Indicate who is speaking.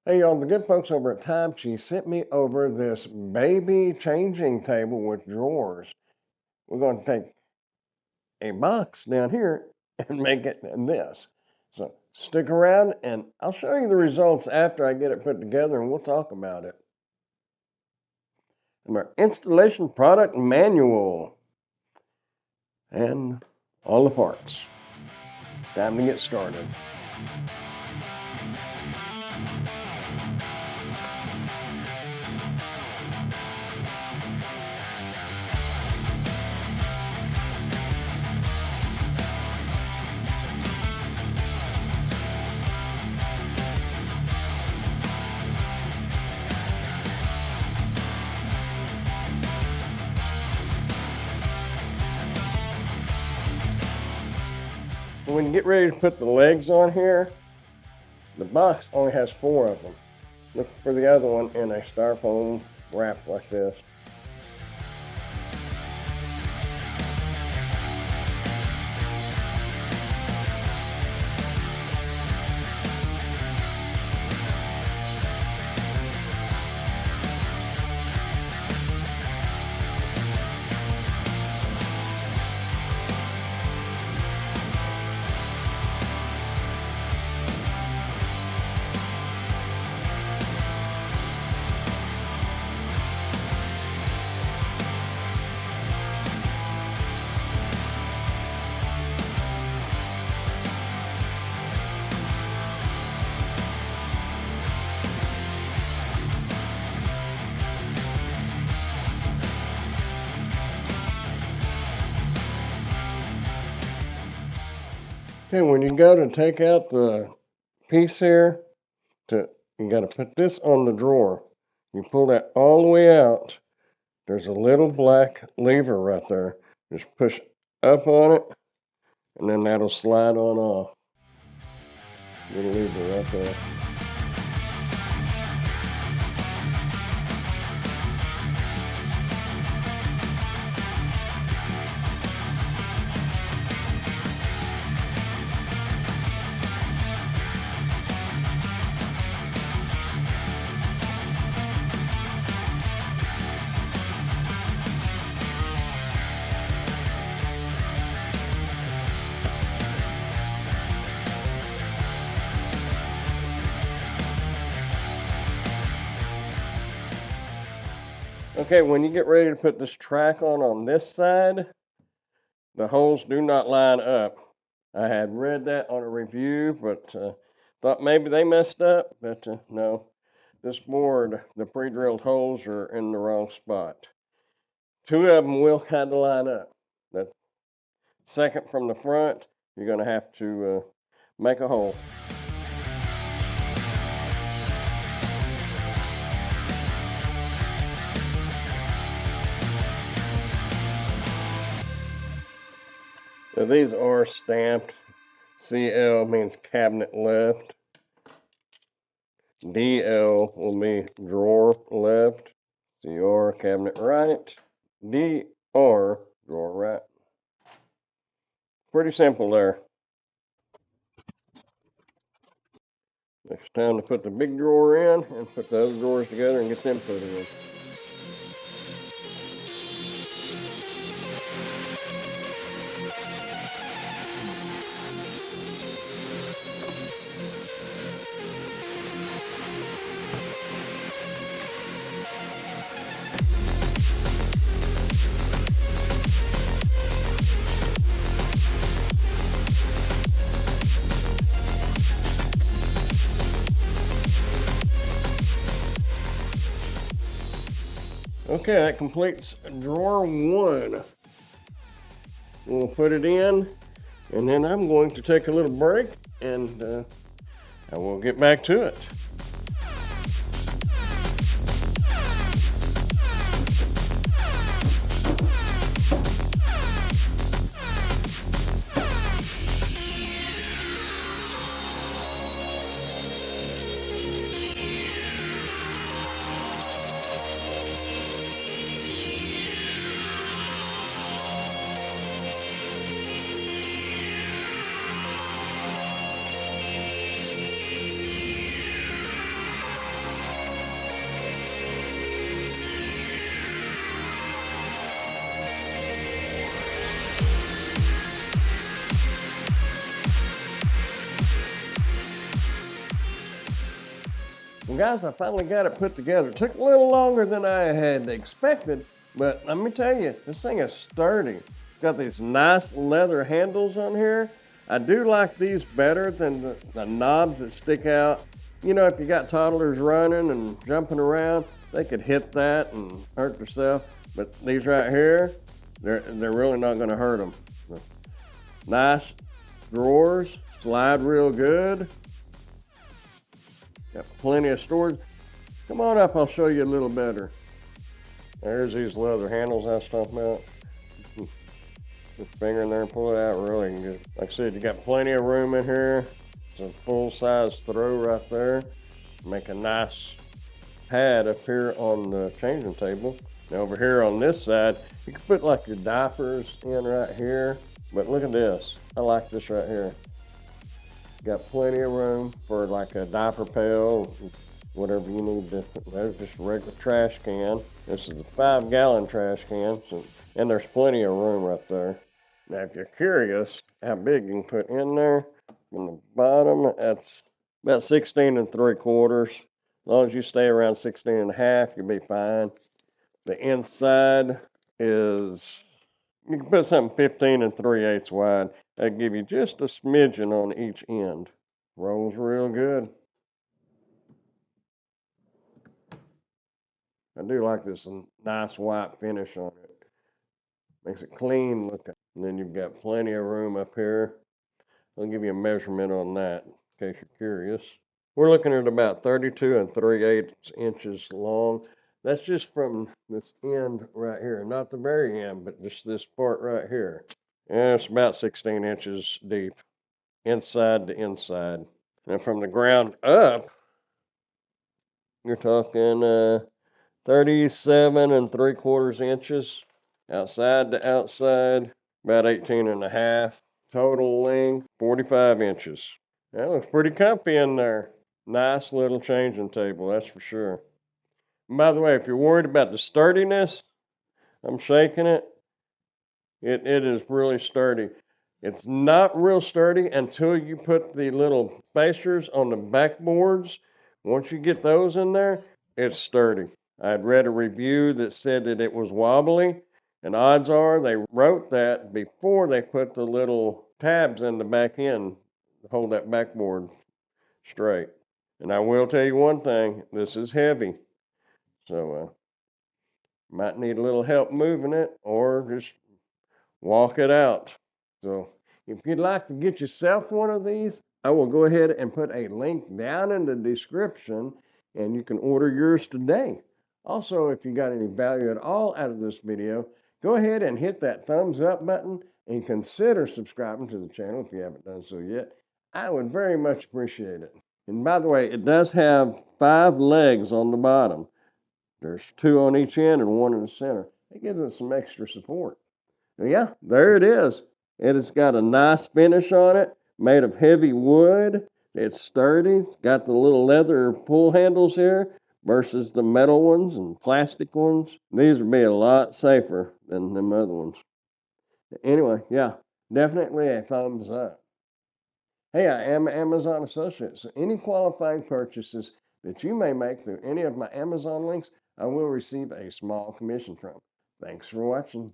Speaker 1: Hey y'all, the good folks over at Timechee sent me over this baby changing table with drawers. We're going to take a box down here and make it this. So stick around and I'll show you the results after I get it put together and we'll talk about it. And our installation product manual and all the parts. Time to get started. When you get ready to put the legs on here, the box only has 4 of them. Look for the other one in a styrofoam wrap like this. Okay, when you go to take out the piece here, you got to put this on the drawer. You pull that all the way out. There's a little black lever right there. Just push up on it, and then that'll slide on off. Little lever right there. Okay, when you get ready to put this track on this side, the holes do not line up. I had read that on a review, but thought maybe they messed up, but no. This board, the pre-drilled holes are in the wrong spot. 2 of them will kind of line up. The second from the front, you're going to have to make a hole. Now these are stamped. CL means cabinet left. DL will be drawer left. CR cabinet right. DR drawer right. Pretty simple there. Next time to put the big drawer in and put the other drawers together and get them put in. Okay, that completes drawer 1. We'll put it in, and then I'm going to take a little break, and I will get back to it. Well, guys, I finally got it put together. It took a little longer than I had expected, but let me tell you, this thing is sturdy. It's got these nice leather handles on here. I do like these better than the knobs that stick out. You know, if you got toddlers running and jumping around, they could hit that and hurt themselves. But these right here, they're really not going to hurt them. Nice drawers, slide real good. Got plenty of storage. Come on up, I'll show you a little better. There's these leather handles I was talking about. Put the finger in there and pull it out really good. Like I said, you got plenty of room in here. It's a full-size throw right there. Make a nice pad up here on the changing table. Now over here on this side, you can put like your diapers in right here. But look at this. I like this right here. Got plenty of room for like a diaper pail, whatever you need to. There's just a regular trash can. This is a 5-gallon trash can, and there's plenty of room right there. Now, if you're curious how big you can put in there, on the bottom, that's about 16 3/4. As long as you stay around 16 1/2, you'll be fine. The inside is, you can put something 15 3/8 wide. That'll give you just a smidgen on each end. Rolls real good. I do like this nice white finish on it. Makes it clean looking. And then you've got plenty of room up here. I'll give you a measurement on that in case you're curious. We're looking at about 32 3/8 inches long. That's just from this end right here, not the very end, but just this part right here. And it's about 16 inches deep, inside to inside. And from the ground up, you're talking 37 3/4 inches. Outside to outside, about 18 1/2. Total length, 45 inches. That looks pretty comfy in there. Nice little changing table, that's for sure. And by the way, if you're worried about the sturdiness, I'm shaking it. It is really sturdy. It's not real sturdy until you put the little spacers on the backboards. Once you get those in there, it's sturdy. I'd read a review that said that it was wobbly, and odds are they wrote that before they put the little tabs in the back end to hold that backboard straight. And I will tell you one thing, this is heavy. So might need a little help moving it or just walk it out. So if you'd like to get yourself one of these, I will go ahead and put a link down in the description and you can order yours today. Also, if you got any value at all out of this video, go ahead and hit that thumbs up button and consider subscribing to the channel if you haven't done so yet. I would very much appreciate it. And by the way, it does have 5 legs on the bottom. There's 2 on each end and 1 in the center. It gives it some extra support. And yeah, there it is. It has got a nice finish on it, made of heavy wood. It's sturdy. It's got the little leather pull handles here versus the metal ones and plastic ones. These would be a lot safer than them other ones. Anyway, yeah, definitely a thumbs up. Hey, I am an Amazon associate, so any qualifying purchases that you may make through any of my Amazon links, I will receive a small commission from. Thanks for watching.